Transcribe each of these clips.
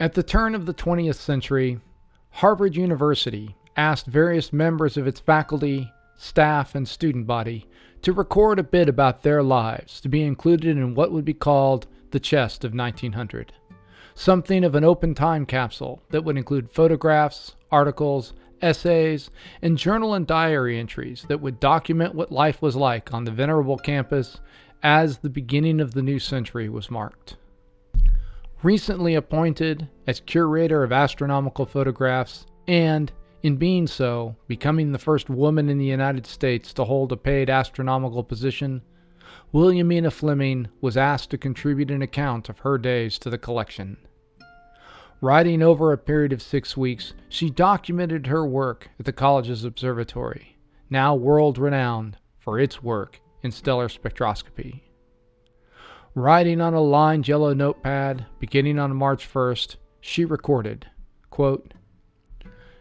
At the turn of the 20th century, Harvard University asked various members of its faculty, staff, and student body to record a bit about their lives to be included in what would be called the Chest of 1900. Something of an open time capsule that would include photographs, articles, essays, and journal and diary entries that would document what life was like on the venerable campus as the beginning of the new century was marked. Recently appointed as curator of astronomical photographs, and, in being so, becoming the first woman in the United States to hold a paid astronomical position, Williamina Fleming was asked to contribute an account of her days to the collection. Writing over a period of 6 weeks, she documented her work at the college's observatory, now world-renowned for its work in stellar spectroscopy. Writing on a lined yellow notepad, beginning on March 1st, she recorded, quote,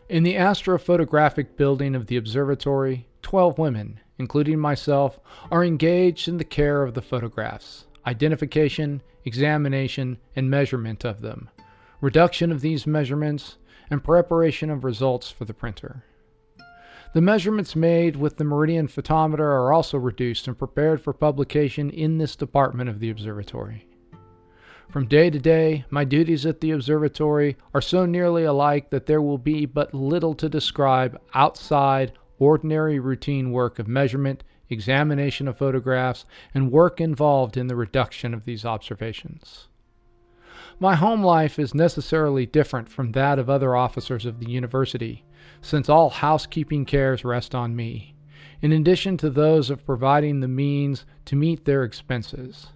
"In the astrophotographic building of the observatory, 12 women, including myself, are engaged in the care of the photographs, identification, examination, and measurement of them, reduction of these measurements, and preparation of results for the printer. The measurements made with the meridian photometer are also reduced and prepared for publication in this department of the observatory. From day to day, my duties at the observatory are so nearly alike that there will be but little to describe outside ordinary routine work of measurement, examination of photographs, and work involved in the reduction of these observations. My home life is necessarily different from that of other officers of the university, since all housekeeping cares rest on me, in addition to those of providing the means to meet their expenses.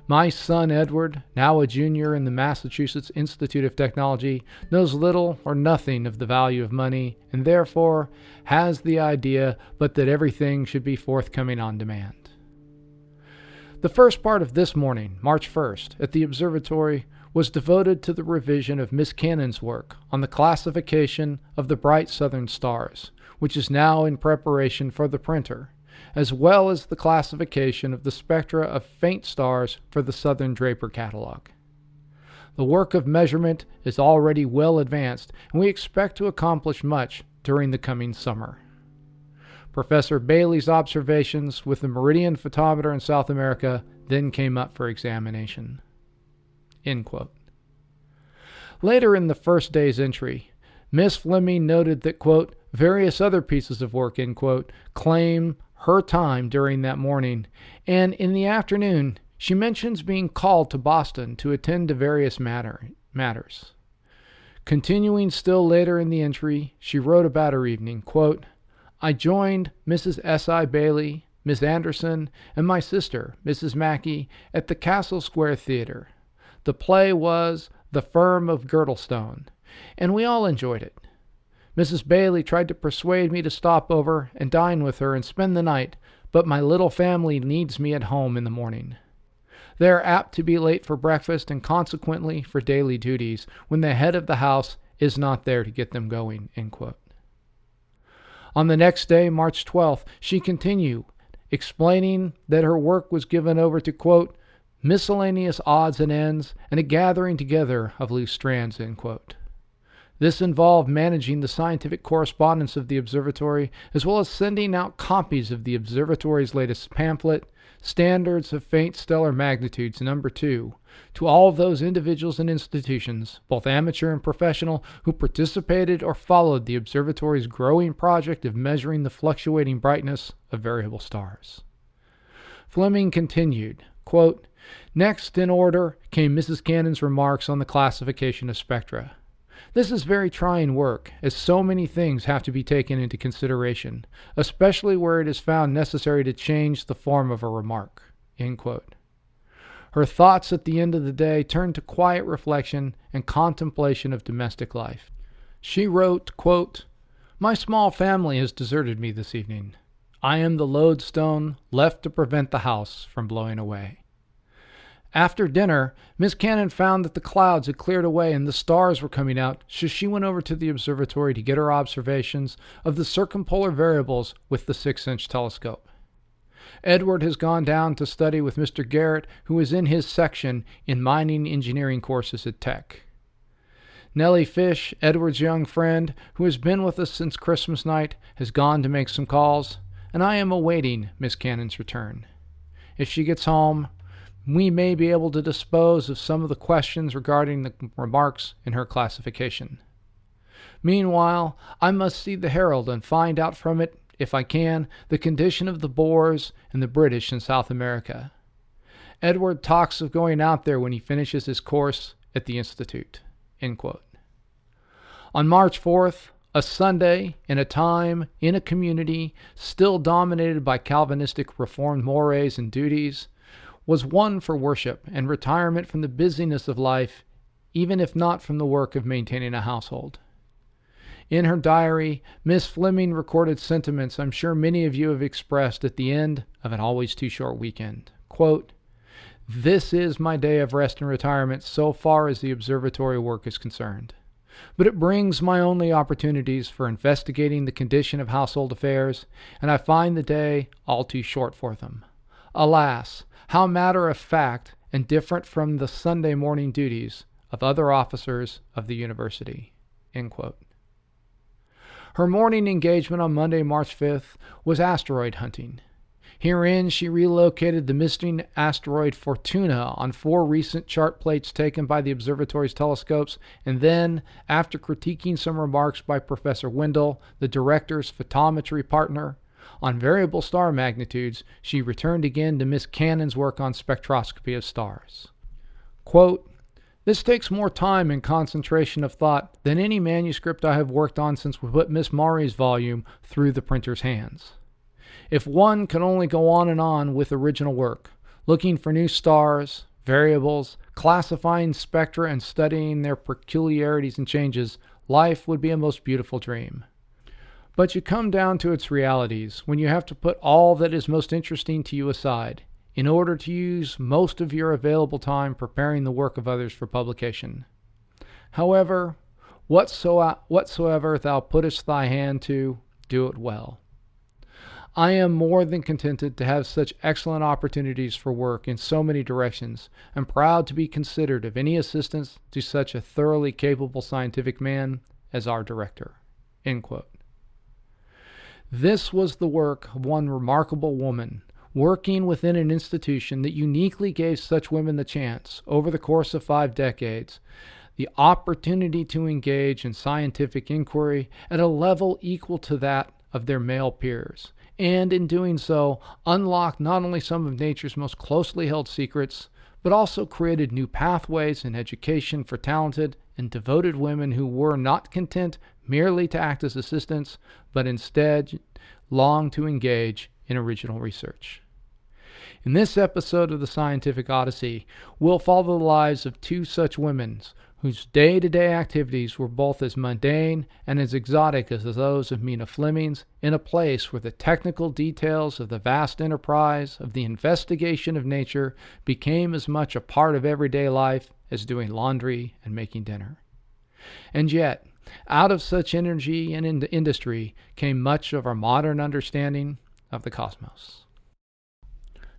My son Edward, now a junior in the Massachusetts Institute of Technology, knows little or nothing of the value of money, and therefore has the idea but that everything should be forthcoming on demand. The first part of this morning, March 1st, at the observatory was devoted to the revision of Miss Cannon's work on the classification of the bright southern stars, which is now in preparation for the printer, as well as the classification of the spectra of faint stars for the Southern Draper catalog. The work of measurement is already well advanced, and we expect to accomplish much during the coming summer. Professor Bailey's observations with the meridian photometer in South America then came up for examination." End quote. Later in the first day's entry, Miss Fleming noted that, quote, "various other pieces of work," end quote, claim her time during that morning, and in the afternoon she mentions being called to Boston to attend to various matters. Continuing still later in the entry, she wrote about her evening, quote, "I joined Mrs. S.I. Bailey, Miss Anderson, and my sister, Mrs. Mackey, at the Castle Square Theater. The play was The Firm of Girdlestone, and we all enjoyed it. Mrs. Bailey tried to persuade me to stop over and dine with her and spend the night, but my little family needs me at home in the morning. They are apt to be late for breakfast and consequently for daily duties when the head of the house is not there to get them going." End quote. On the next day, March 12th, she continued, explaining that her work was given over to, quote, "miscellaneous odds and ends and a gathering together of loose strands," end quote. This involved managing the scientific correspondence of the observatory, as well as sending out copies of the observatory's latest pamphlet, Standards of Faint Stellar Magnitudes, number 2, to all those individuals and institutions, both amateur and professional, who participated or followed the observatory's growing project of measuring the fluctuating brightness of variable stars. Fleming continued, quote, "Next in order came Mrs. Cannon's remarks on the classification of spectra. This is very trying work, as so many things have to be taken into consideration, especially where it is found necessary to change the form of a remark." End quote. Her thoughts at the end of the day turned to quiet reflection and contemplation of domestic life. She wrote, quote, "My small family has deserted me this evening. I am the lodestone left to prevent the house from blowing away." After dinner, Miss Cannon found that the clouds had cleared away and the stars were coming out, so she went over to the observatory to get her observations of the circumpolar variables with the 6-inch telescope. Edward has gone down to study with Mr. Garrett, who is in his section in mining engineering courses at Tech. Nellie Fish, Edward's young friend, who has been with us since Christmas night, has gone to make some calls, and I am awaiting Miss Cannon's return. If she gets home, we may be able to dispose of some of the questions regarding the remarks in her classification. Meanwhile, I must see the Herald and find out from it, if I can, the condition of the Boers and the British in South America. Edward talks of going out there when he finishes his course at the Institute." End quote. On March 4th, a Sunday in a time, in a community still dominated by Calvinistic Reformed mores and duties, was one for worship and retirement from the busyness of life, even if not from the work of maintaining a household. In her diary, Miss Fleming recorded sentiments I'm sure many of you have expressed at the end of an always too short weekend. Quote, "This is my day of rest and retirement so far as the observatory work is concerned. But it brings my only opportunities for investigating the condition of household affairs, and I find the day all too short for them. Alas, how matter of fact and different from the Sunday morning duties of other officers of the university." End quote. Her morning engagement on Monday, March 5th, was asteroid hunting. Herein, she relocated the missing asteroid Fortuna on 4 recent chart plates taken by the observatory's telescopes, and then, after critiquing some remarks by Professor Wendell, the director's photometry partner, on variable star magnitudes, she returned again to Miss Cannon's work on spectroscopy of stars. Quote, "This takes more time and concentration of thought than any manuscript I have worked on since we put Miss Maury's volume through the printer's hands. If one can only go on with original work, looking for new stars, variables, classifying spectra and studying their peculiarities and changes, life would be a most beautiful dream. But you come down to its realities when you have to put all that is most interesting to you aside, in order to use most of your available time preparing the work of others for publication. However, whatsoever thou puttest thy hand to, do it well. I am more than contented to have such excellent opportunities for work in so many directions, and proud to be considered of any assistance to such a thoroughly capable scientific man as our director." End quote. This was the work of one remarkable woman, working within an institution that uniquely gave such women the chance, over the course of 5 decades, the opportunity to engage in scientific inquiry at a level equal to that of their male peers, and in doing so, unlocked not only some of nature's most closely held secrets, but also created new pathways in education for talented and devoted women who were not content merely to act as assistants, but instead longed to engage in original research. In this episode of the Scientific Odyssey, we'll follow the lives of 2 such women whose day-to-day activities were both as mundane and as exotic as those of Meena Fleming's, in a place where the technical details of the vast enterprise of the investigation of nature became as much a part of everyday life as doing laundry and making dinner. And yet, out of such energy and industry came much of our modern understanding of the cosmos.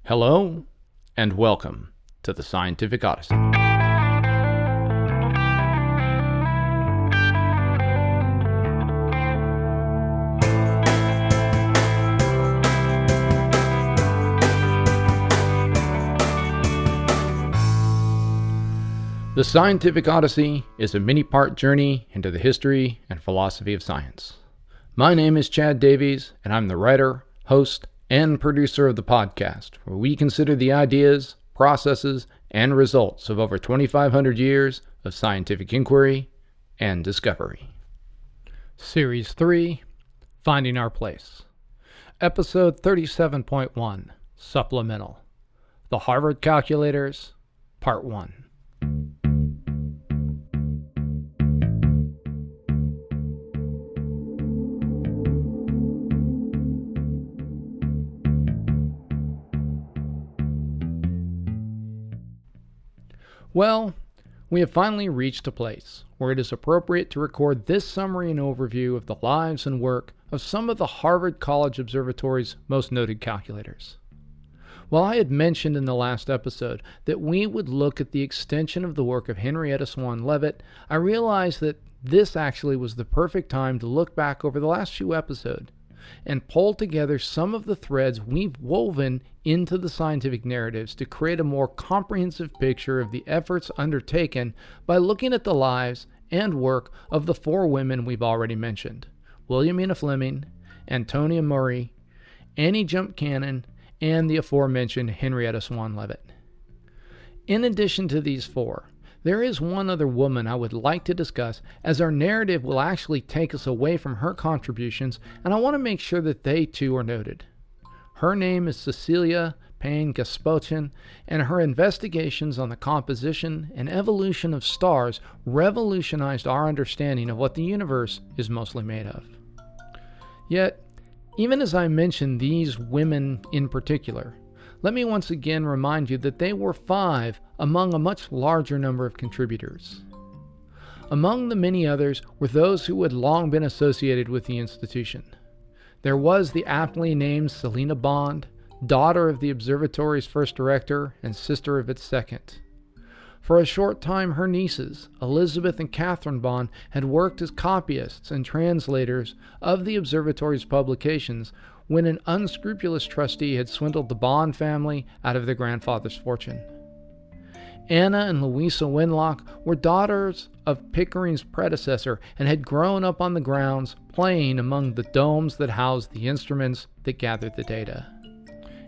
Hello, and welcome to the Scientific Odyssey. The Scientific Odyssey is a many-part journey into the history and philosophy of science. My name is Chad Davies, and I'm the writer, host, and producer of the podcast, where we consider the ideas, processes, and results of over 2,500 years of scientific inquiry and discovery. Series 3, Finding Our Place. Episode 37.1, Supplemental. The Harvard Calculators, Part 1. Well, we have finally reached a place where it is appropriate to record this summary and overview of the lives and work of some of the Harvard College Observatory's most noted calculators. While I had mentioned in the last episode that we would look at the extension of the work of Henrietta Swan Leavitt, I realized that this actually was the perfect time to look back over the last few episodes and pull together some of the threads we've woven into the scientific narratives to create a more comprehensive picture of the efforts undertaken by looking at the lives and work of the four women we've already mentioned: Williamina Fleming, Antonia Maury, Annie Jump Cannon, and the aforementioned Henrietta Swan Leavitt. In addition to these four, there is one other woman I would like to discuss, as our narrative will actually take us away from her contributions, and I want to make sure that they too are noted. Her name is Cecilia Payne-Gaposchkin, and her investigations on the composition and evolution of stars revolutionized our understanding of what the universe is mostly made of. Yet, even as I mention these women in particular, let me once again remind you that they were 5 among a much larger number of contributors. Among the many others were those who had long been associated with the institution. There was the aptly named Selina Bond, daughter of the observatory's first director and sister of its second. For a short time, her nieces, Elizabeth and Catherine Bond, had worked as copyists and translators of the observatory's publications when an unscrupulous trustee had swindled the Bond family out of their grandfather's fortune. Anna and Louisa Winlock were daughters of Pickering's predecessor and had grown up on the grounds playing among the domes that housed the instruments that gathered the data.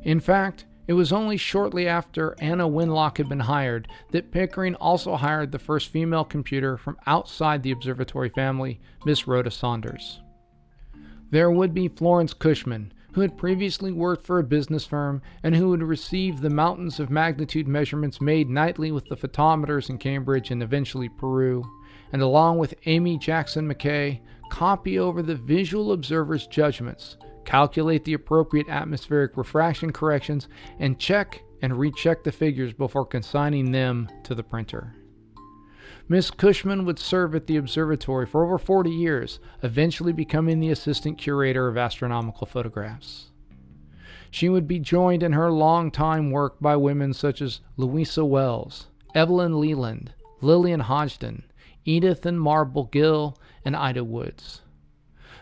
In fact, it was only shortly after Anna Winlock had been hired that Pickering also hired the first female computer from outside the observatory family, Miss Rhoda Saunders. There would be Florence Cushman, who had previously worked for a business firm and who had received the mountains of magnitude measurements made nightly with the photometers in Cambridge and eventually Peru, and along with Amy Jackson McKay, copy over the visual observer's judgments, calculate the appropriate atmospheric refraction corrections, and check and recheck the figures before consigning them to the printer. Miss Cushman would serve at the observatory for over 40 years, eventually becoming the assistant curator of astronomical photographs. She would be joined in her long-time work by women such as Louisa Wells, Evelyn Leland, Lillian Hodgson, Edith and Marble Gill, and Ida Woods.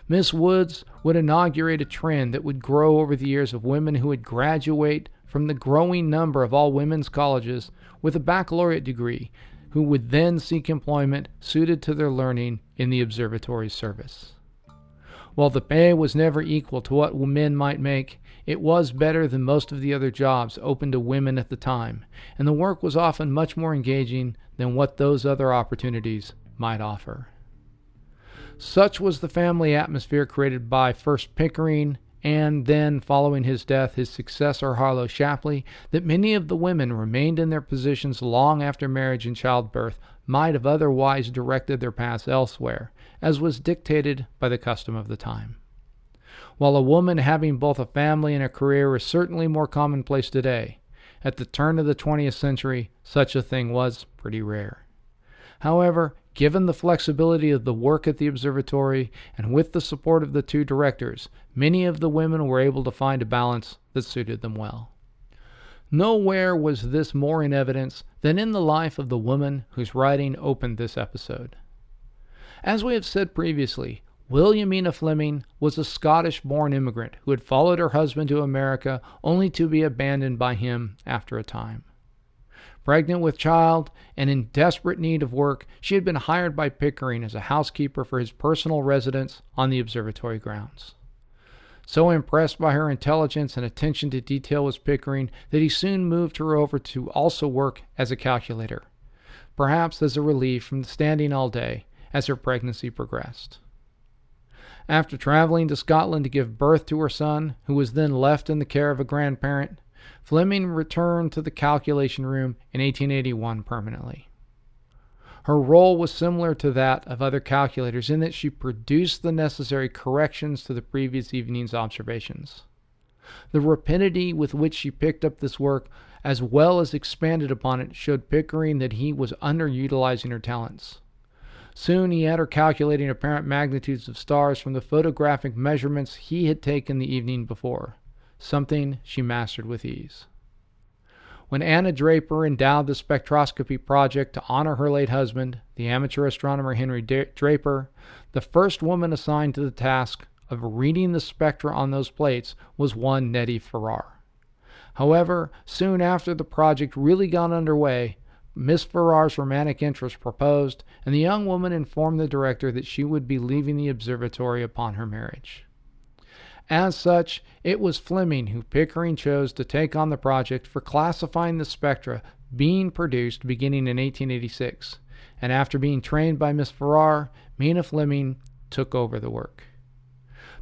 Miss Woods would inaugurate a trend that would grow over the years of women who would graduate from the growing number of all women's colleges with a baccalaureate degree, who would then seek employment suited to their learning in the observatory's service. While the pay was never equal to what men might make, it was better than most of the other jobs open to women at the time, and the work was often much more engaging than what those other opportunities might offer. Such was the family atmosphere created by first Pickering and then, following his death, his successor Harlow Shapley, that many of the women remained in their positions long after marriage and childbirth might have otherwise directed their paths elsewhere, as was dictated by the custom of the time. While a woman having both a family and a career is certainly more commonplace today, at the turn of the 20th century, such a thing was pretty rare. However, given the flexibility of the work at the observatory and with the support of the 2 directors, many of the women were able to find a balance that suited them well. Nowhere was this more in evidence than in the life of the woman whose writing opened this episode. As we have said previously, Williamina Fleming was a Scottish-born immigrant who had followed her husband to America only to be abandoned by him after a time. Pregnant with child and in desperate need of work, she had been hired by Pickering as a housekeeper for his personal residence on the observatory grounds. So impressed by her intelligence and attention to detail was Pickering that he soon moved her over to also work as a calculator, perhaps as a relief from standing all day as her pregnancy progressed. After traveling to Scotland to give birth to her son, who was then left in the care of a grandparent, Fleming returned to the calculation room in 1881 permanently. Her role was similar to that of other calculators in that she produced the necessary corrections to the previous evening's observations. The rapidity with which she picked up this work, as well as expanded upon it, showed Pickering that he was underutilizing her talents. Soon he had her calculating apparent magnitudes of stars from the photographic measurements he had taken the evening before, something she mastered with ease. When Anna Draper endowed the spectroscopy project to honor her late husband, the amateur astronomer Henry Draper, the first woman assigned to the task of reading the spectra on those plates was one Nettie Farrar. However, soon after the project really got underway, Miss Farrar's romantic interest proposed, and the young woman informed the director that she would be leaving the observatory upon her marriage. As such, it was Fleming who Pickering chose to take on the project for classifying the spectra being produced beginning in 1886, and after being trained by Miss Farrar, Meena Fleming took over the work.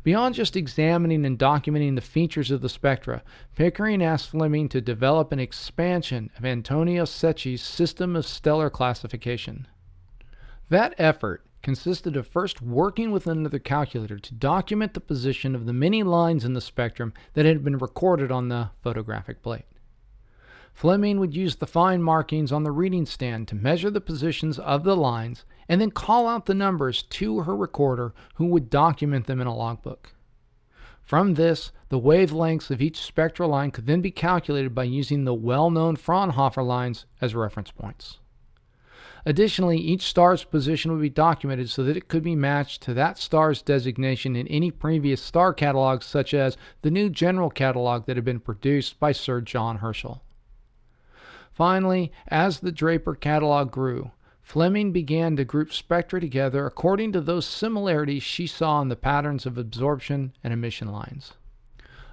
Beyond just examining and documenting the features of the spectra, Pickering asked Fleming to develop an expansion of Antonia Secchi's system of stellar classification. That effort consisted of first working with another calculator to document the position of the many lines in the spectrum that had been recorded on the photographic plate. Fleming would use the fine markings on the reading stand to measure the positions of the lines and then call out the numbers to her recorder, who would document them in a logbook. From this, the wavelengths of each spectral line could then be calculated by using the well-known Fraunhofer lines as reference points. Additionally, each star's position would be documented so that it could be matched to that star's designation in any previous star catalogs, such as the new general catalog that had been produced by Sir John Herschel. Finally, as the Draper catalog grew, Fleming began to group spectra together according to those similarities she saw in the patterns of absorption and emission lines.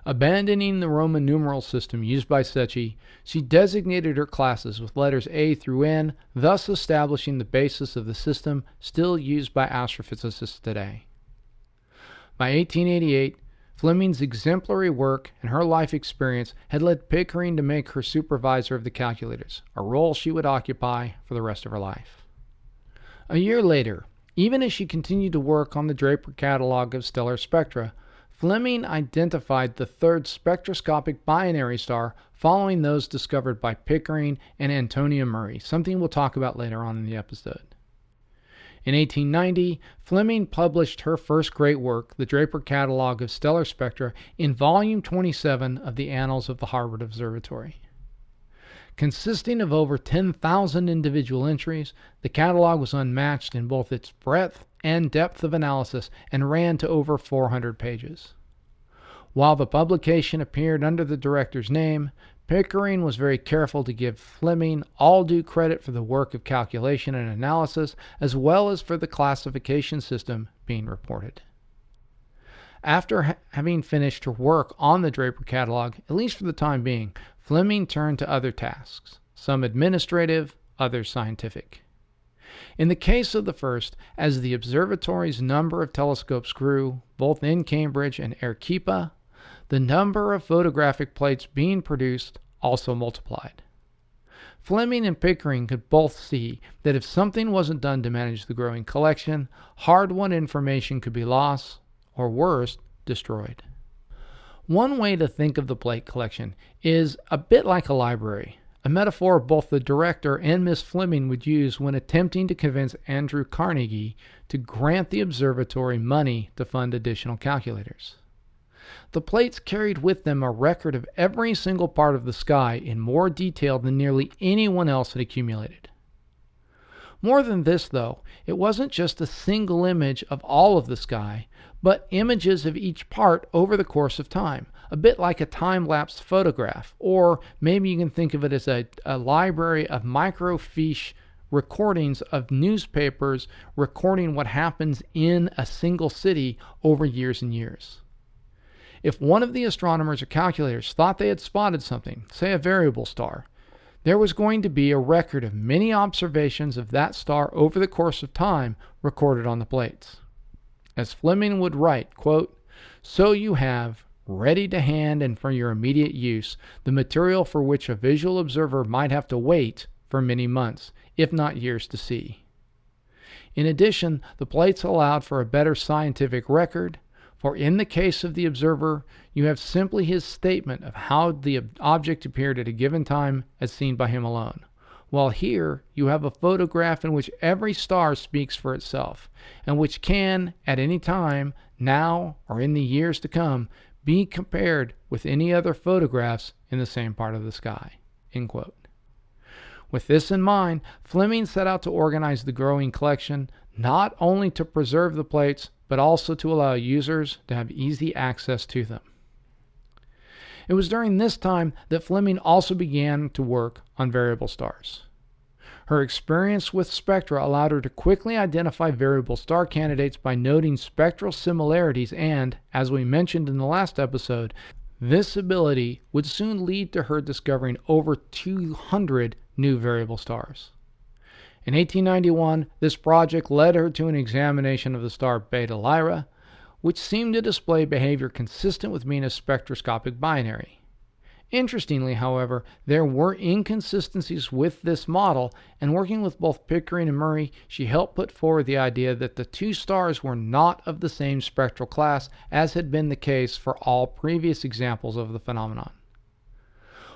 Abandoning the Roman numeral system used by Secchi, she designated her classes with letters A through N, thus establishing the basis of the system still used by astrophysicists today. By 1888, Fleming's exemplary work and her life experience had led Pickering to make her supervisor of the calculators, a role she would occupy for the rest of her life. A year later, even as she continued to work on the Draper catalog of stellar spectra, Fleming identified the third spectroscopic binary star following those discovered by Pickering and Antonia Maury, something we'll talk about later on in the episode. In 1890, Fleming published her first great work, the Draper Catalog of Stellar Spectra, in Volume 27 of the Annals of the Harvard Observatory. Consisting of over 10,000 individual entries, the catalog was unmatched in both its breadth and depth of analysis and ran to over 400 pages. While the publication appeared under the director's name, Pickering was very careful to give Fleming all due credit for the work of calculation and analysis, as well as for the classification system being reported. After having finished her work on the Draper catalog, at least for the time being, Fleming turned to other tasks, some administrative, others scientific. In the case of the first, as the observatory's number of telescopes grew, both in Cambridge and Arequipa, the number of photographic plates being produced also multiplied. Fleming and Pickering could both see that if something wasn't done to manage the growing collection, hard-won information could be lost, or worse, destroyed. One way to think of the plate collection is a bit like a library, a metaphor both the director and Miss Fleming would use when attempting to convince Andrew Carnegie to grant the observatory money to fund additional calculators. The plates carried with them a record of every single part of the sky in more detail than nearly anyone else had accumulated. More than this, though, it wasn't just a single image of all of the sky, but images of each part over the course of time, a bit like a time-lapse photograph, or maybe you can think of it as a library of microfiche recordings of newspapers recording what happens in a single city over years and years. If one of the astronomers or calculators thought they had spotted something, say a variable star, there was going to be a record of many observations of that star over the course of time recorded on the plates. As Fleming would write, quote, "So you have, ready to hand and for your immediate use, the material for which a visual observer might have to wait for many months, if not years, to see." In addition, the plates allowed for a better scientific record, for in the case of the observer, you have simply his statement of how the object appeared at a given time as seen by him alone, while here you have a photograph in which every star speaks for itself, and which can, at any time, now or in the years to come, be compared with any other photographs in the same part of the sky. End quote. With this in mind, Fleming set out to organize the growing collection, not only to preserve the plates, but also to allow users to have easy access to them. It was during this time that Fleming also began to work on variable stars. Her experience with spectra allowed her to quickly identify variable star candidates by noting spectral similarities, and, as we mentioned in the last episode, this ability would soon lead to her discovering over 200 new variable stars. In 1891, this project led her to an examination of the star Beta Lyrae, which seemed to display behavior consistent with Meena's spectroscopic binary. Interestingly, however, there were inconsistencies with this model, and working with both Pickering and Maury, she helped put forward the idea that the two stars were not of the same spectral class as had been the case for all previous examples of the phenomenon.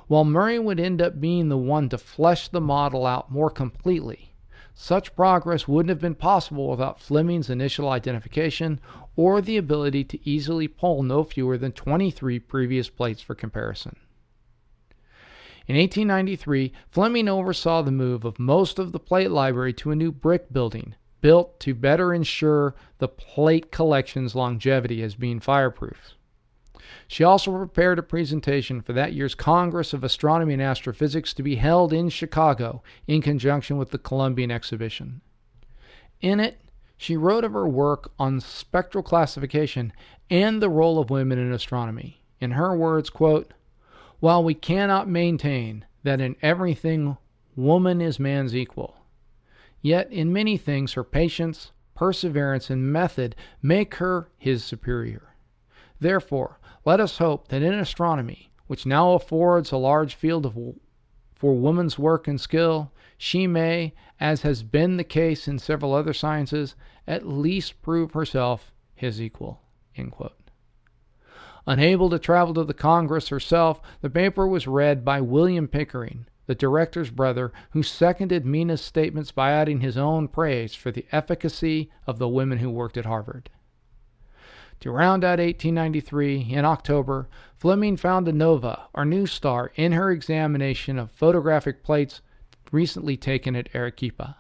While Maury would end up being the one to flesh the model out more completely, such progress wouldn't have been possible without Fleming's initial identification or the ability to easily pull no fewer than 23 previous plates for comparison. In 1893, Fleming oversaw the move of most of the plate library to a new brick building, built to better ensure the plate collection's longevity as being fireproof. She also prepared a presentation for that year's Congress of Astronomy and Astrophysics to be held in Chicago in conjunction with the Columbian Exhibition. In it, she wrote of her work on spectral classification and the role of women in astronomy. In her words, quote, "While we cannot maintain that in everything woman is man's equal, yet in many things her patience, perseverance, and method make her his superior. Therefore, let us hope that in astronomy, which now affords a large field for woman's work and skill, she may, as has been the case in several other sciences, at least prove herself his equal." End quote. Unable to travel to the Congress herself, the paper was read by William Pickering, the director's brother, who seconded Meena's statements by adding his own praise for the efficacy of the women who worked at Harvard. To round out 1893, in October, Fleming found a nova, or new star, in her examination of photographic plates recently taken at Arequipa.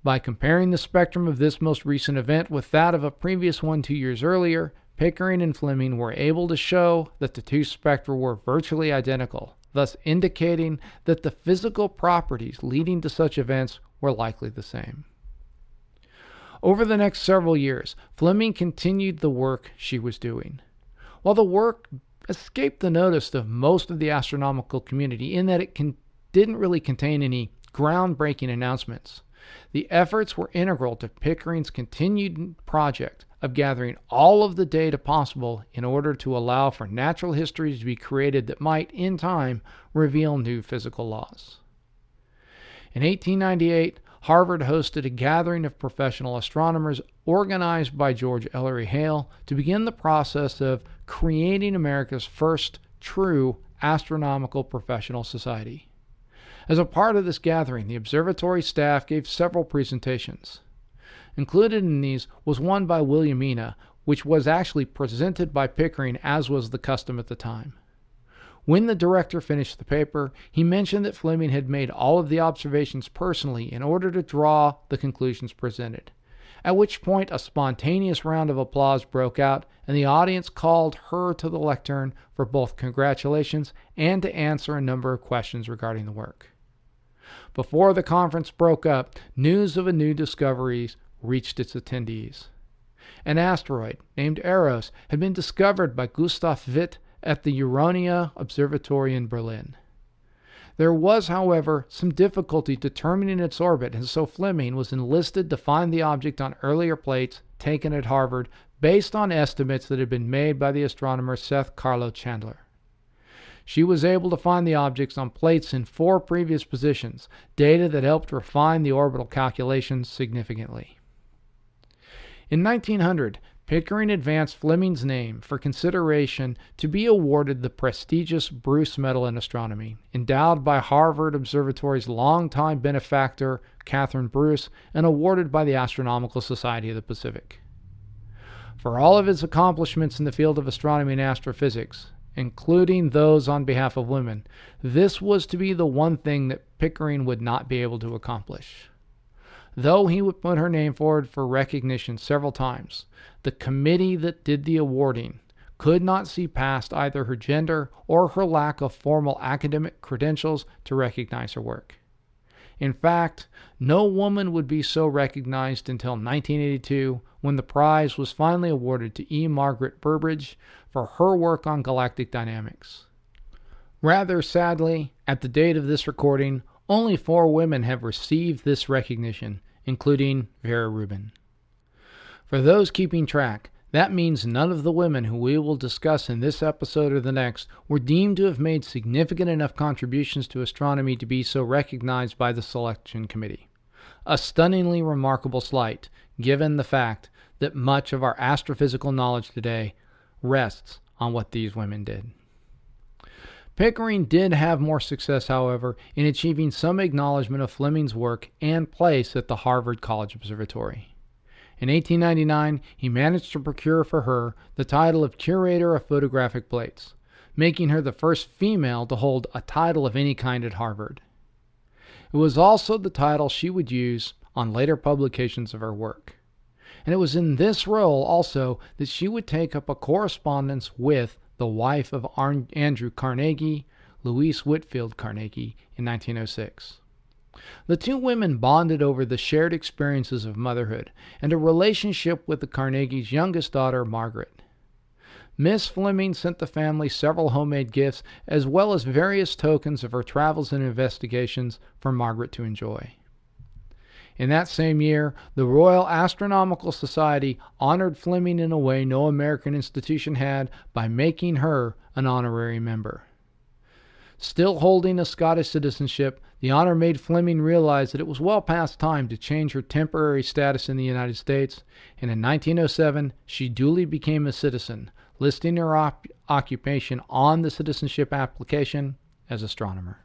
By comparing the spectrum of this most recent event with that of a previous one 2 years earlier, Pickering and Fleming were able to show that the two spectra were virtually identical, thus indicating that the physical properties leading to such events were likely the same. Over the next several years, Fleming continued the work she was doing. While the work escaped the notice of most of the astronomical community in that it didn't really contain any groundbreaking announcements, the efforts were integral to Pickering's continued project of gathering all of the data possible in order to allow for natural histories to be created that might, in time, reveal new physical laws. In 1898, Harvard hosted a gathering of professional astronomers organized by George Ellery Hale to begin the process of creating America's first true astronomical professional society. As a part of this gathering, the observatory staff gave several presentations. Included in these was one by Williamina, which was actually presented by Pickering, as was the custom at the time. When the director finished the paper, he mentioned that Fleming had made all of the observations personally in order to draw the conclusions presented, at which point a spontaneous round of applause broke out, and the audience called her to the lectern for both congratulations and to answer a number of questions regarding the work. Before the conference broke up, news of a new discovery reached its attendees. An asteroid named Eros had been discovered by Gustav Witt at the Urania Observatory in Berlin. There was, however, some difficulty determining its orbit, and so Fleming was enlisted to find the object on earlier plates taken at Harvard based on estimates that had been made by the astronomer Seth Carlo Chandler. She was able to find the objects on plates in 4 previous positions, data that helped refine the orbital calculations significantly. In 1900, Pickering advanced Fleming's name for consideration to be awarded the prestigious Bruce Medal in Astronomy, endowed by Harvard Observatory's longtime benefactor, Catherine Bruce, and awarded by the Astronomical Society of the Pacific. For all of his accomplishments in the field of astronomy and astrophysics, including those on behalf of women. This was to be the one thing that Pickering would not be able to accomplish. Though he would put her name forward for recognition several times, the committee that did the awarding could not see past either her gender or her lack of formal academic credentials to recognize her work. In fact, no woman would be so recognized until 1982, when the prize was finally awarded to E. Margaret Burbridge for her work on galactic dynamics. Rather sadly, at the date of this recording, only 4 women have received this recognition, including Vera Rubin. For those keeping track, that means none of the women who we will discuss in this episode or the next were deemed to have made significant enough contributions to astronomy to be so recognized by the selection committee. A stunningly remarkable slight, given the fact that much of our astrophysical knowledge today rests on what these women did. Pickering did have more success, however, in achieving some acknowledgement of Fleming's work and place at the Harvard College Observatory. In 1899, he managed to procure for her the title of Curator of Photographic Plates, making her the first female to hold a title of any kind at Harvard. It was also the title she would use on later publications of her work. And it was in this role also that she would take up a correspondence with the wife of Andrew Carnegie, Louise Whitfield Carnegie, in 1906. The two women bonded over the shared experiences of motherhood and a relationship with the Carnegie's youngest daughter, Margaret. Miss Fleming sent the family several homemade gifts as well as various tokens of her travels and investigations for Margaret to enjoy. In that same year, the Royal Astronomical Society honored Fleming in a way no American institution had by making her an honorary member. Still holding a Scottish citizenship, the honor made Fleming realize that it was well past time to change her temporary status in the United States, and in 1907 she duly became a citizen, listing her occupation on the citizenship application as astronomer.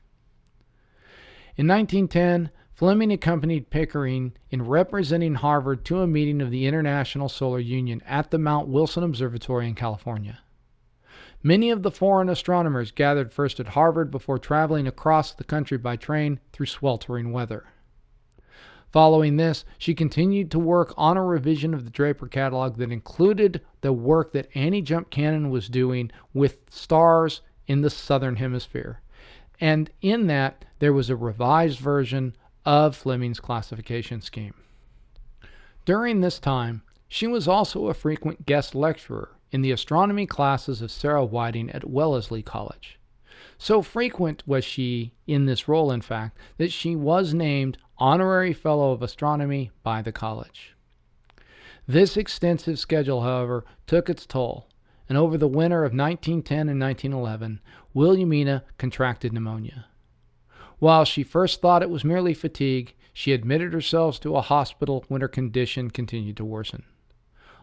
In 1910, Fleming accompanied Pickering in representing Harvard to a meeting of the International Solar Union at the Mount Wilson Observatory in California. Many of the foreign astronomers gathered first at Harvard before traveling across the country by train through sweltering weather. Following this, she continued to work on a revision of the Draper catalog that included the work that Annie Jump Cannon was doing with stars in the southern hemisphere. And in that, there was a revised version of Fleming's classification scheme. During this time, she was also a frequent guest lecturer in the astronomy classes of Sarah Whiting at Wellesley College. So frequent was she in this role, in fact, that she was named Honorary Fellow of Astronomy by the college. This extensive schedule, however, took its toll, and over the winter of 1910 and 1911, Williamina contracted pneumonia. While she first thought it was merely fatigue, she admitted herself to a hospital when her condition continued to worsen.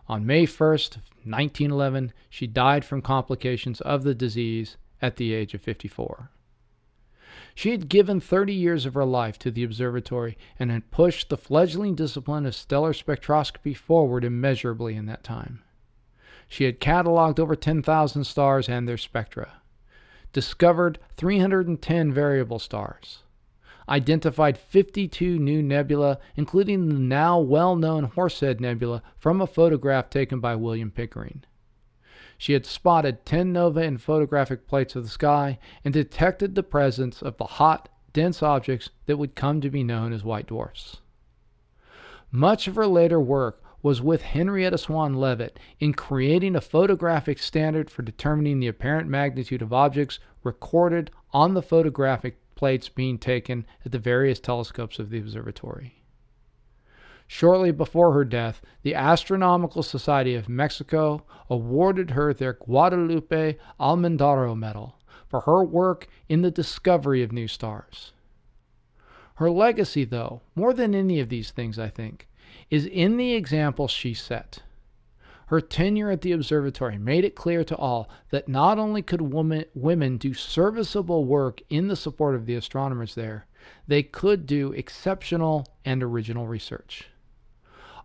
On May 1st, 1911, she died from complications of the disease at the age of 54. She had given 30 years of her life to the observatory and had pushed the fledgling discipline of stellar spectroscopy forward immeasurably in that time. She had cataloged over 10,000 stars and their spectra, discovered 310 variable stars, identified 52 new nebula, including the now well-known Horsehead Nebula from a photograph taken by William Pickering. She had spotted 10 nova in photographic plates of the sky and detected the presence of the hot, dense objects that would come to be known as white dwarfs. Much of her later work was with Henrietta Swan Leavitt in creating a photographic standard for determining the apparent magnitude of objects recorded on the photographic plates being taken at the various telescopes of the observatory. Shortly before her death, the Astronomical Society of Mexico awarded her their Guadalupe Almendaró Medal for her work in the discovery of new stars. Her legacy, though, more than any of these things, I think, is in the example she set. Her tenure at the observatory made it clear to all that not only could women do serviceable work in the support of the astronomers there, they could do exceptional and original research.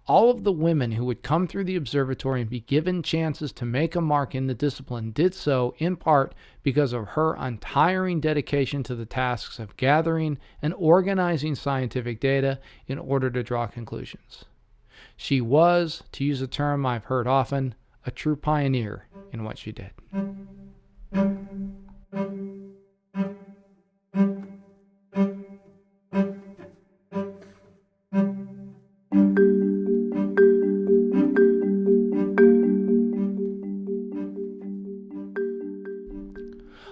All of the women who would come through the observatory and be given chances to make a mark in the discipline did so in part because of her untiring dedication to the tasks of gathering and organizing scientific data in order to draw conclusions. She was, to use a term I've heard often, a true pioneer in what she did.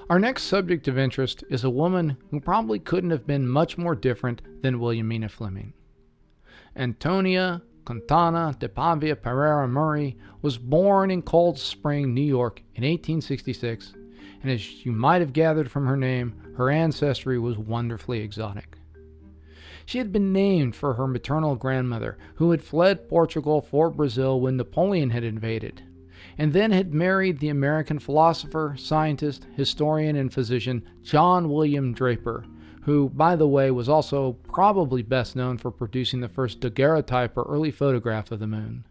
Our next subject of interest is a woman who probably couldn't have been much more different than Williamina Fleming. Antonia Quintana de Pavia Pereira Maury was born in Cold Spring, New York in 1866, and as you might have gathered from her name, her ancestry was wonderfully exotic. She had been named for her maternal grandmother, who had fled Portugal for Brazil when Napoleon had invaded, and then had married the American philosopher, scientist, historian, and physician John William Draper, who, by the way, was also probably best known for producing the first daguerreotype or early photograph of the moon.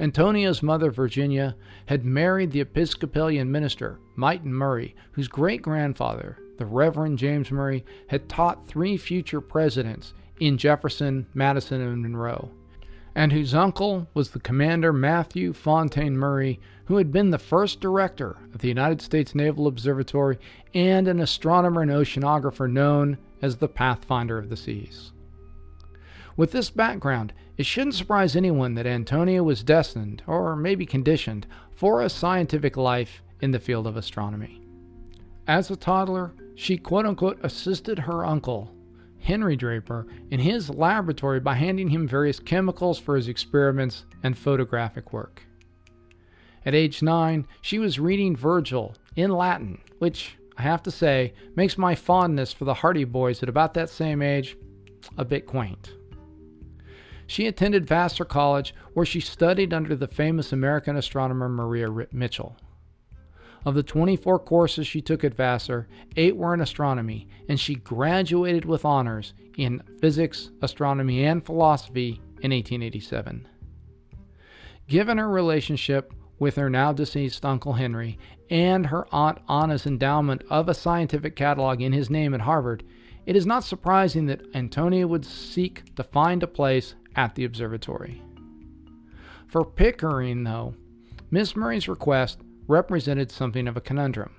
Antonia's mother, Virginia, had married the Episcopalian minister, Myton Maury, whose great-grandfather, the Reverend James Maury, had taught 3 future presidents in Jefferson, Madison, and Monroe, and whose uncle was the Commander Matthew Fontaine Maury, who had been the first director of the United States Naval Observatory and an astronomer and oceanographer known as the Pathfinder of the Seas. With this background, it shouldn't surprise anyone that Antonia was destined, or maybe conditioned, for a scientific life in the field of astronomy. As a toddler, she quote-unquote assisted her uncle, Henry Draper, in his laboratory by handing him various chemicals for his experiments and photographic work. At age 9, she was reading Virgil in Latin, which, I have to say, makes my fondness for the Hardy Boys at about that same age a bit quaint. She attended Vassar College, where she studied under the famous American astronomer Maria Mitchell. Of the 24 courses she took at Vassar, 8 were in astronomy, and she graduated with honors in physics, astronomy, and philosophy in 1887. Given her relationship with her now deceased Uncle Henry and her Aunt Anna's endowment of a scientific catalog in his name at Harvard, it is not surprising that Antonia would seek to find a place at the observatory. For Pickering, though, Miss Murray's request represented something of a conundrum.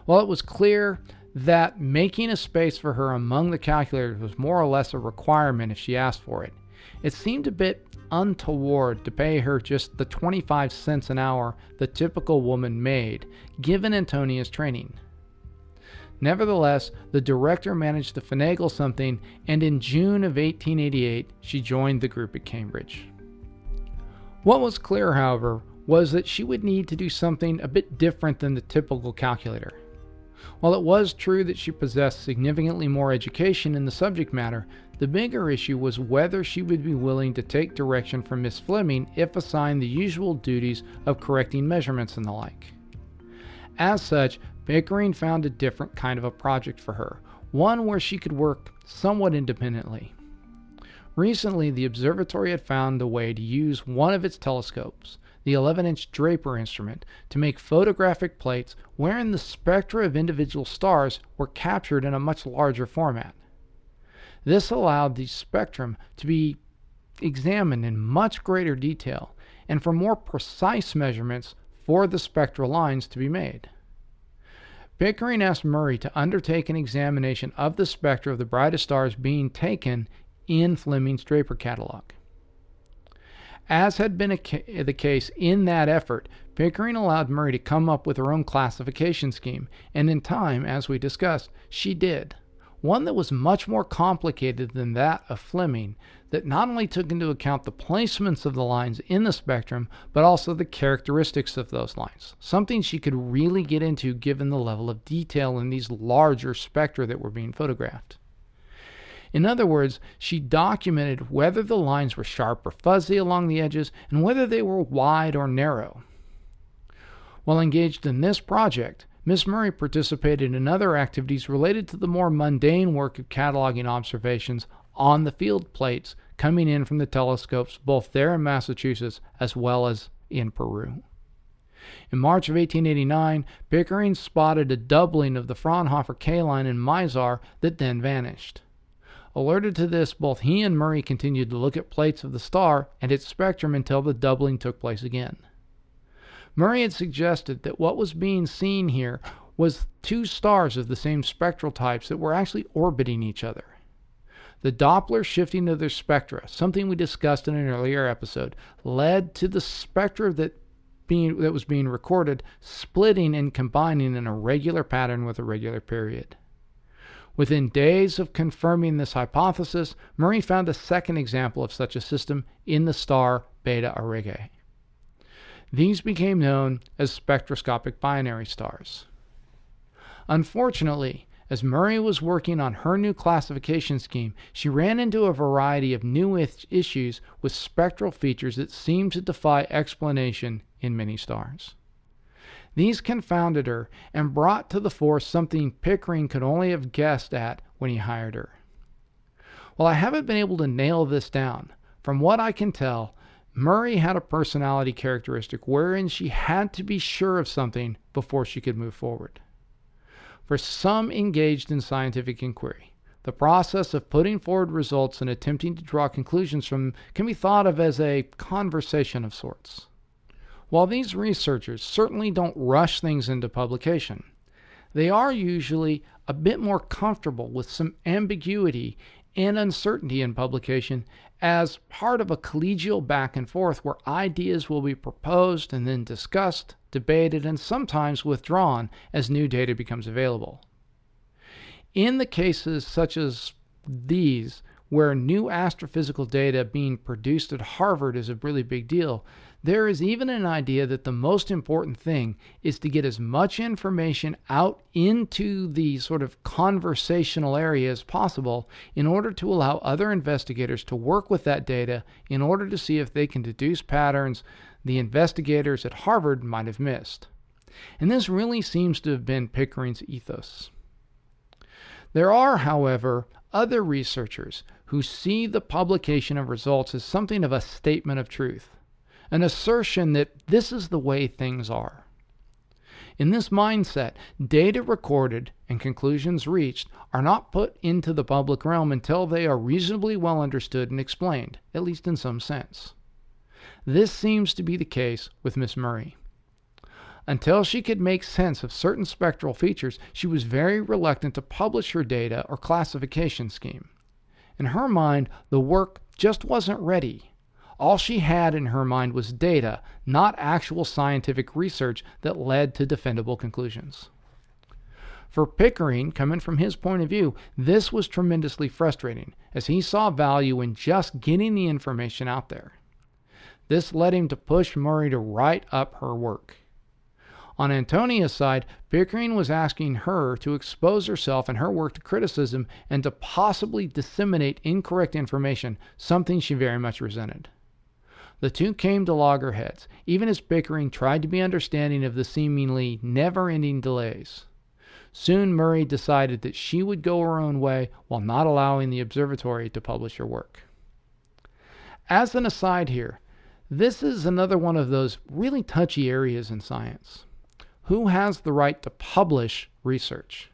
While it was clear that making a space for her among the calculators was more or less a requirement if she asked for it, it seemed a bit untoward to pay her just the 25 cents an hour the typical woman made, given Antonia's training. Nevertheless, the director managed to finagle something, and in June of 1888, she joined the group at Cambridge. What was clear, however, was that she would need to do something a bit different than the typical calculator. While it was true that she possessed significantly more education in the subject matter, the bigger issue was whether she would be willing to take direction from Miss Fleming if assigned the usual duties of correcting measurements and the like. As such, Pickering found a different kind of a project for her, one where she could work somewhat independently. Recently, the observatory had found a way to use one of its telescopes, the 11-inch Draper instrument, to make photographic plates wherein the spectra of individual stars were captured in a much larger format. This allowed the spectrum to be examined in much greater detail, and for more precise measurements for the spectral lines to be made. Pickering asked Maury to undertake an examination of the spectra of the brightest stars being taken in Fleming's Draper catalog. As had been the case in that effort, Pickering allowed Maury to come up with her own classification scheme, and in time, as we discussed, she did. One that was much more complicated than that of Fleming, that not only took into account the placements of the lines in the spectrum, but also the characteristics of those lines, something she could really get into given the level of detail in these larger spectra that were being photographed. In other words, she documented whether the lines were sharp or fuzzy along the edges, and whether they were wide or narrow. While engaged in this project, Miss Maury participated in other activities related to the more mundane work of cataloging observations on the field plates coming in from the telescopes both there in Massachusetts as well as in Peru. In March of 1889, Pickering spotted a doubling of the Fraunhofer K line in Mizar that then vanished. Alerted to this, both he and Maury continued to look at plates of the star and its spectrum until the doubling took place again. Maury had suggested that what was being seen here was two stars of the same spectral types that were actually orbiting each other. The Doppler shifting of their spectra, something we discussed in an earlier episode, led to the spectra that was being recorded splitting and combining in a regular pattern with a regular period. Within days of confirming this hypothesis, Maury found a second example of such a system in the star Beta Aurigae. These became known as spectroscopic binary stars. Unfortunately, as Maury was working on her new classification scheme, she ran into a variety of new issues with spectral features that seemed to defy explanation in many stars. These confounded her and brought to the fore something Pickering could only have guessed at when he hired her. While I haven't been able to nail this down, from what I can tell, Maury had a personality characteristic wherein she had to be sure of something before she could move forward. For some engaged in scientific inquiry, the process of putting forward results and attempting to draw conclusions from them can be thought of as a conversation of sorts. While these researchers certainly don't rush things into publication, they are usually a bit more comfortable with some ambiguity and uncertainty in publication as part of a collegial back and forth where ideas will be proposed and then discussed, debated, and sometimes withdrawn as new data becomes available. In the cases such as these, where new astrophysical data being produced at Harvard is a really big deal, there is even an idea that the most important thing is to get as much information out into the sort of conversational area as possible in order to allow other investigators to work with that data in order to see if they can deduce patterns the investigators at Harvard might have missed. And this really seems to have been Pickering's ethos. There are, however, other researchers who see the publication of results as something of a statement of truth, an assertion that this is the way things are. In this mindset, data recorded and conclusions reached are not put into the public realm until they are reasonably well understood and explained, at least in some sense. This seems to be the case with Miss Maury. Until she could make sense of certain spectral features, she was very reluctant to publish her data or classification scheme. In her mind, the work just wasn't ready. All she had in her mind was data, not actual scientific research that led to defendable conclusions. For Pickering, coming from his point of view, this was tremendously frustrating, as he saw value in just getting the information out there. This led him to push Maury to write up her work. On Antonia's side, Pickering was asking her to expose herself and her work to criticism and to possibly disseminate incorrect information, something she very much resented. The two came to loggerheads, even as Pickering tried to be understanding of the seemingly never-ending delays. Soon Maury decided that she would go her own way while not allowing the observatory to publish her work. As an aside here, this is another one of those really touchy areas in science. Who has the right to publish research?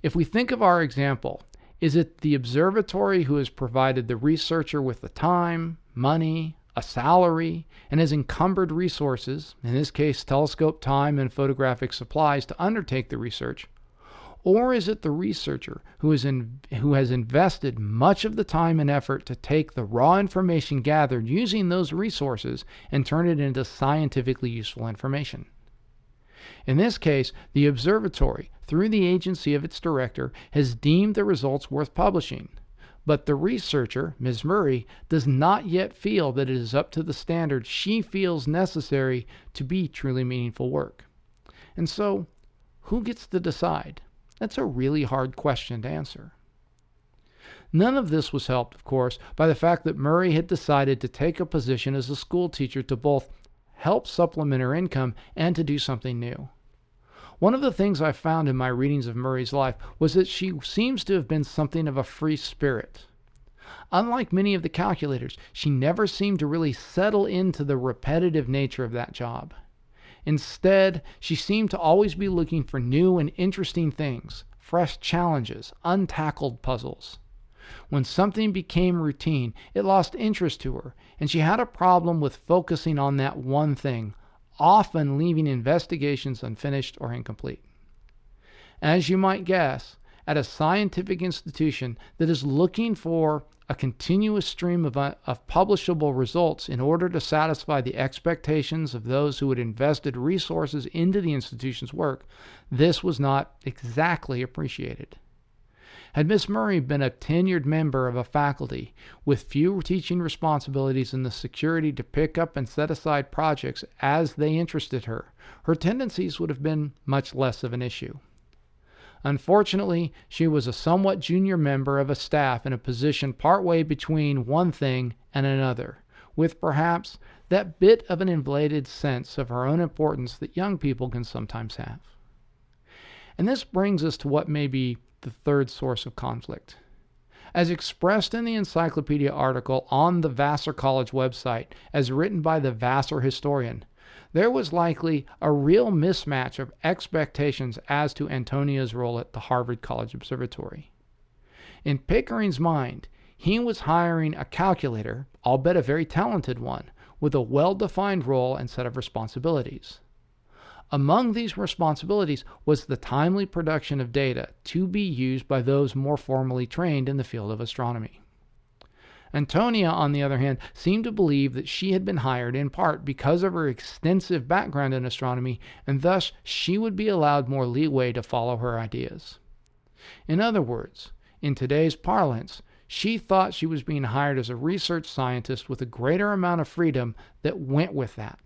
If we think of our example, is it the observatory who has provided the researcher with the time, money, a salary, and has encumbered resources, in this case telescope time and photographic supplies, to undertake the research? Or is it the researcher who has invested much of the time and effort to take the raw information gathered using those resources and turn it into scientifically useful information? In this case, the observatory, through the agency of its director, has deemed the results worth publishing. But the researcher, Ms. Maury, does not yet feel that it is up to the standard she feels necessary to be truly meaningful work. And so, who gets to decide? That's a really hard question to answer. None of this was helped, of course, by the fact that Maury had decided to take a position as a school teacher to both help supplement her income and to do something new. One of the things I found in my readings of Maury's life was that she seems to have been something of a free spirit. Unlike many of the calculators, she never seemed to really settle into the repetitive nature of that job. Instead, she seemed to always be looking for new and interesting things, fresh challenges, untackled puzzles. When something became routine, it lost interest to her, and she had a problem with focusing on that one thing, often leaving investigations unfinished or incomplete. As you might guess, at a scientific institution that is looking for a continuous stream of publishable results in order to satisfy the expectations of those who had invested resources into the institution's work, this was not exactly appreciated. Had Miss Maury been a tenured member of a faculty with few teaching responsibilities and the security to pick up and set aside projects as they interested her, her tendencies would have been much less of an issue. Unfortunately, she was a somewhat junior member of a staff in a position partway between one thing and another, with perhaps that bit of an inflated sense of her own importance that young people can sometimes have. And this brings us to what may be the third source of conflict. As expressed in the encyclopedia article on the Vassar College website, as written by the Vassar historian, there was likely a real mismatch of expectations as to Antonia's role at the Harvard College Observatory. In Pickering's mind, he was hiring a calculator, albeit a very talented one, with a well-defined role and set of responsibilities. Among these responsibilities was the timely production of data to be used by those more formally trained in the field of astronomy. Antonia, on the other hand, seemed to believe that she had been hired in part because of her extensive background in astronomy, and thus she would be allowed more leeway to follow her ideas. In other words, in today's parlance, she thought she was being hired as a research scientist with a greater amount of freedom that went with that.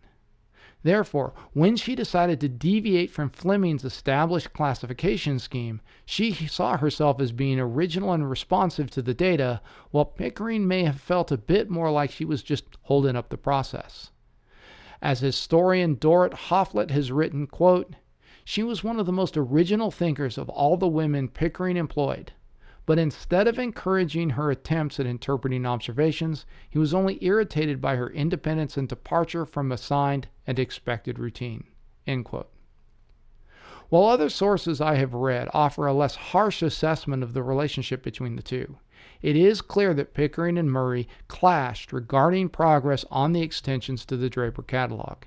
Therefore, when she decided to deviate from Fleming's established classification scheme, she saw herself as being original and responsive to the data, while Pickering may have felt a bit more like she was just holding up the process. As historian Dorrit Hofflet has written, quote, "She was one of the most original thinkers of all the women Pickering employed. But instead of encouraging her attempts at interpreting observations, he was only irritated by her independence and departure from assigned and expected routine." End quote. While other sources I have read offer a less harsh assessment of the relationship between the two, it is clear that Pickering and Maury clashed regarding progress on the extensions to the Draper catalog.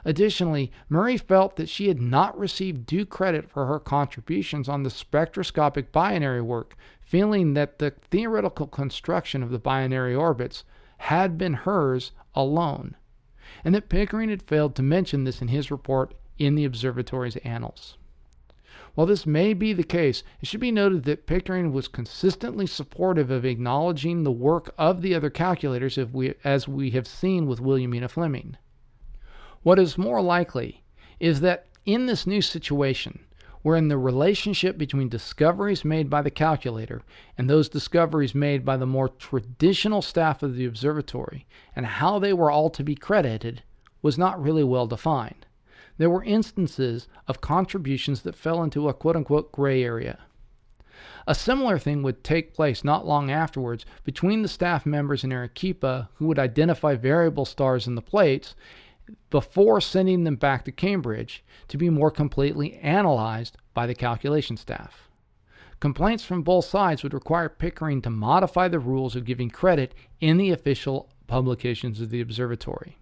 Additionally, Maury felt that she had not received due credit for her contributions on the spectroscopic binary work, feeling that the theoretical construction of the binary orbits had been hers alone, and that Pickering had failed to mention this in his report in the observatory's annals. While this may be the case, it should be noted that Pickering was consistently supportive of acknowledging the work of the other calculators, as we have seen with Williamina Fleming. What is more likely is that in this new situation, wherein the relationship between discoveries made by the calculator and those discoveries made by the more traditional staff of the observatory and how they were all to be credited was not really well defined, there were instances of contributions that fell into a quote-unquote gray area. A similar thing would take place not long afterwards between the staff members in Arequipa who would identify variable stars in the plates before sending them back to Cambridge to be more completely analyzed by the calculation staff. Complaints from both sides would require Pickering to modify the rules of giving credit in the official publications of the observatory.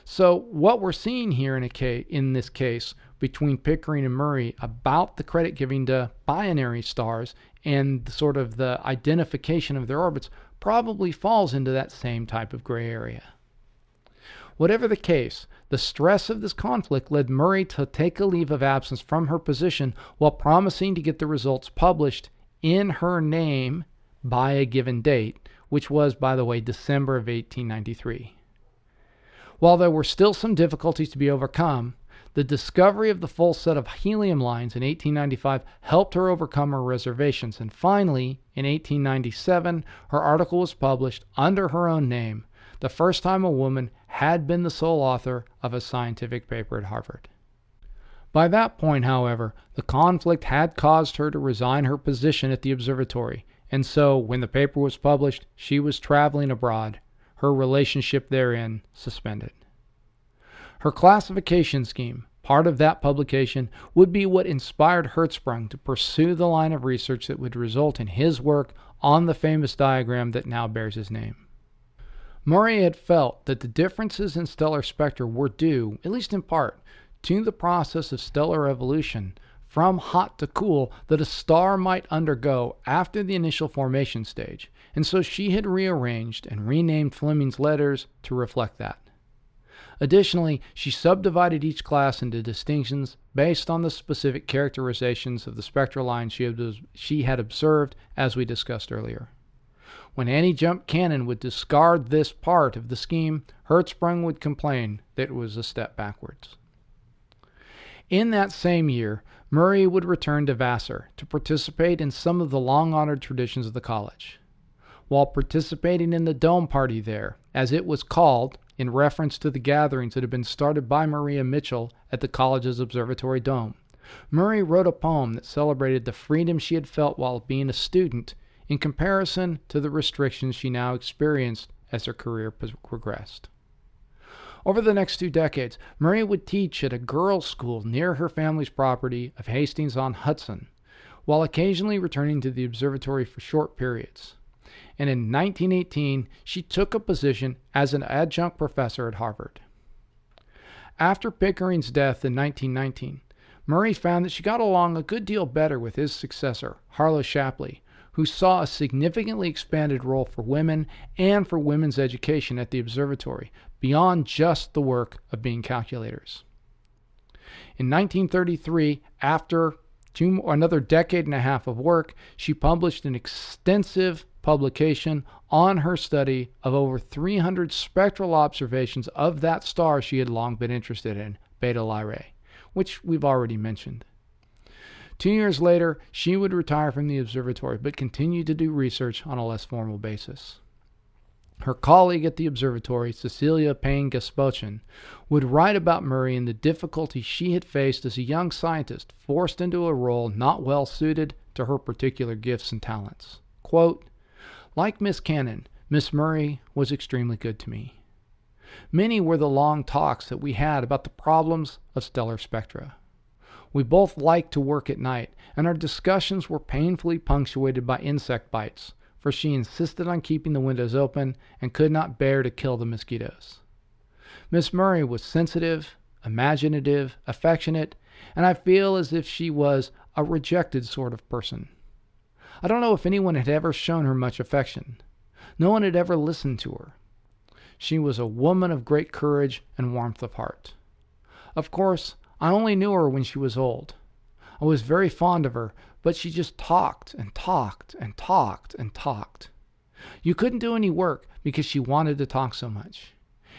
So what we're seeing here in this case between Pickering and Maury about the credit giving to binary stars and sort of the identification of their orbits probably falls into that same type of gray area. Whatever the case, the stress of this conflict led Maury to take a leave of absence from her position while promising to get the results published in her name by a given date, which was, by the way, December of 1893. While there were still some difficulties to be overcome, the discovery of the full set of helium lines in 1895 helped her overcome her reservations, and finally, in 1897, her article was published under her own name, the first time a woman had been the sole author of a scientific paper at Harvard. By that point, however, the conflict had caused her to resign her position at the observatory, And so, when the paper was published, she was traveling abroad, her relationship therein suspended. Her classification scheme, part of that publication, would be what inspired Hertzsprung to pursue the line of research that would result in his work on the famous diagram that now bears his name. Maury had felt that the differences in stellar spectra were due, at least in part, to the process of stellar evolution from hot to cool that a star might undergo after the initial formation stage, and so she had rearranged and renamed Fleming's letters to reflect that. Additionally, she subdivided each class into distinctions based on the specific characterizations of the spectral lines she had observed, as we discussed earlier. When Annie Jump Cannon would discard this part of the scheme, Hertzsprung would complain that it was a step backwards. In that same year, Maury would return to Vassar to participate in some of the long-honored traditions of the college. While participating in the Dome Party there, as it was called, in reference to the gatherings that had been started by Maria Mitchell at the college's observatory dome, Maury wrote a poem that celebrated the freedom she had felt while being a student in comparison to the restrictions she now experienced as her career progressed. Over the next 2 decades, Maury would teach at a girls' school near her family's property of Hastings-on-Hudson, while occasionally returning to the observatory for short periods. And in 1918, she took a position as an adjunct professor at Harvard. After Pickering's death in 1919, Maury found that she got along a good deal better with his successor, Harlow Shapley, who saw a significantly expanded role for women and for women's education at the observatory, beyond just the work of being calculators. In 1933, after another decade and a half of work, she published an extensive publication on her study of over 300 spectral observations of that star she had long been interested in, Beta Lyrae, which we've already mentioned. 2 years later, she would retire from the observatory, but continue to do research on a less formal basis. Her colleague at the observatory, Cecilia Payne-Gaspochin, would write about Maury and the difficulties she had faced as a young scientist forced into a role not well suited to her particular gifts and talents. Quote, "Like Miss Cannon, Miss Maury was extremely good to me. Many were the long talks that we had about the problems of stellar spectra. We both liked to work at night, and our discussions were painfully punctuated by insect bites, for she insisted on keeping the windows open and could not bear to kill the mosquitoes. Miss Maury was sensitive, imaginative, affectionate, and I feel as if she was a rejected sort of person. I don't know if anyone had ever shown her much affection. No one had ever listened to her. She was a woman of great courage and warmth of heart. Of course, I only knew her when she was old. I was very fond of her, but she just talked and talked and talked and talked. You couldn't do any work because she wanted to talk so much.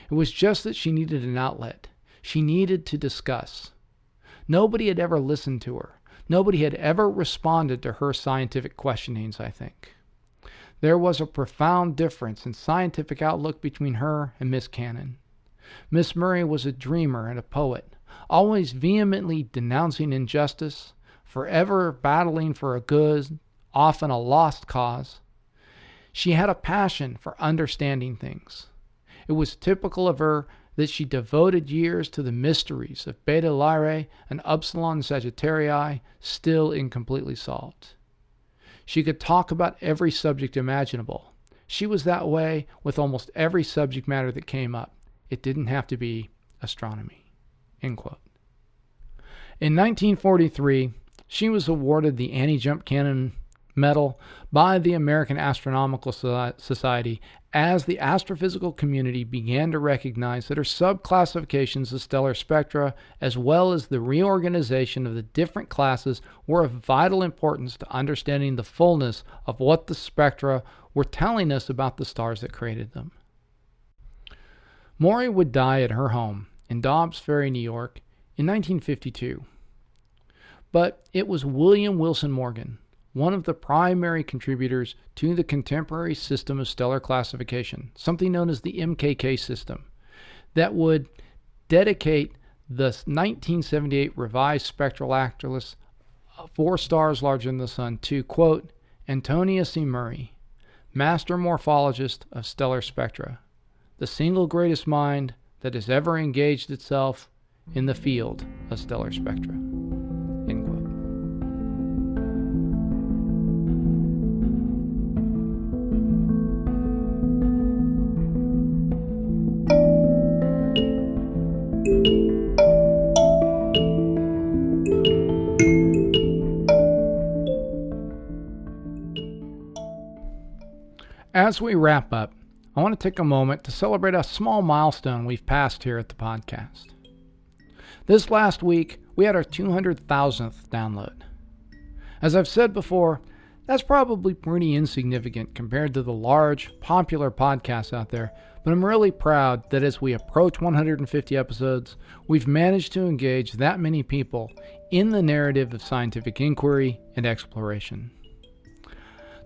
It was just that she needed an outlet. She needed to discuss. Nobody had ever listened to her. Nobody had ever responded to her scientific questionings, I think. There was a profound difference in scientific outlook between her and Miss Cannon. Miss Maury was a dreamer and a poet, always vehemently denouncing injustice, forever battling for a good, often a lost cause. She had a passion for understanding things. It was typical of her that she devoted years to the mysteries of Beta Lyrae and Upsilon Sagittarii, still incompletely solved. She could talk about every subject imaginable. She was that way with almost every subject matter that came up. It didn't have to be astronomy." End quote. In 1943, she was awarded the Annie Jump Cannon Medal by the American Astronomical Society as the astrophysical community began to recognize that her subclassifications of stellar spectra, as well as the reorganization of the different classes, were of vital importance to understanding the fullness of what the spectra were telling us about the stars that created them. Maury would die at her home in Dobbs Ferry, New York, in 1952. But it was William Wilson Morgan, one of the primary contributors to the contemporary system of stellar classification, something known as the MKK system, that would dedicate the 1978 revised spectral atlas, 4 stars larger than the sun, to, quote, Antonia C. Maury, Master Morphologist of Stellar Spectra, the single greatest mind that has ever engaged itself in the field of stellar spectra. End quote. As we wrap up, I want to take a moment to celebrate a small milestone we've passed here at the podcast. This last week, we had our 200,000th download. As I've said before, that's probably pretty insignificant compared to the large, popular podcasts out there, but I'm really proud that as we approach 150 episodes, we've managed to engage that many people in the narrative of scientific inquiry and exploration.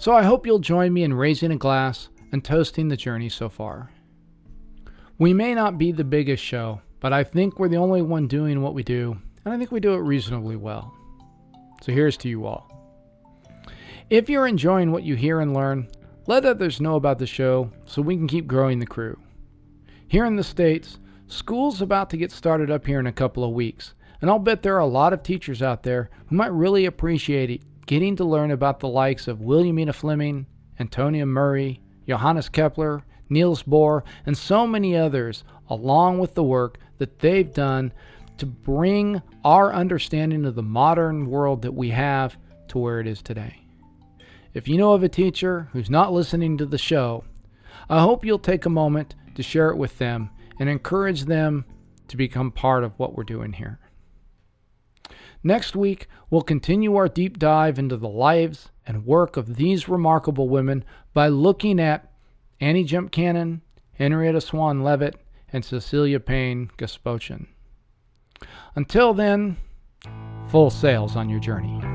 So I hope you'll join me in raising a glass and toasting the journey so far. We may not be the biggest show, but I think we're the only one doing what we do, and I think we do it reasonably well. So here's to you all. If you're enjoying what you hear and learn, let others know about the show so we can keep growing the crew. Here in the States, school's about to get started up here in a couple of weeks, and I'll bet there are a lot of teachers out there who might really appreciate it getting to learn about the likes of Williamina Fleming, Antonia Maury, Johannes Kepler, Niels Bohr, and so many others, along with the work that they've done to bring our understanding of the modern world that we have to where it is today. If you know of a teacher who's not listening to the show, I hope you'll take a moment to share it with them and encourage them to become part of what we're doing here. Next week, we'll continue our deep dive into the lives and work of these remarkable women by looking at Annie Jump Cannon, Henrietta Swan Leavitt, and Cecilia Payne Gospochen. Until then, full sails on your journey.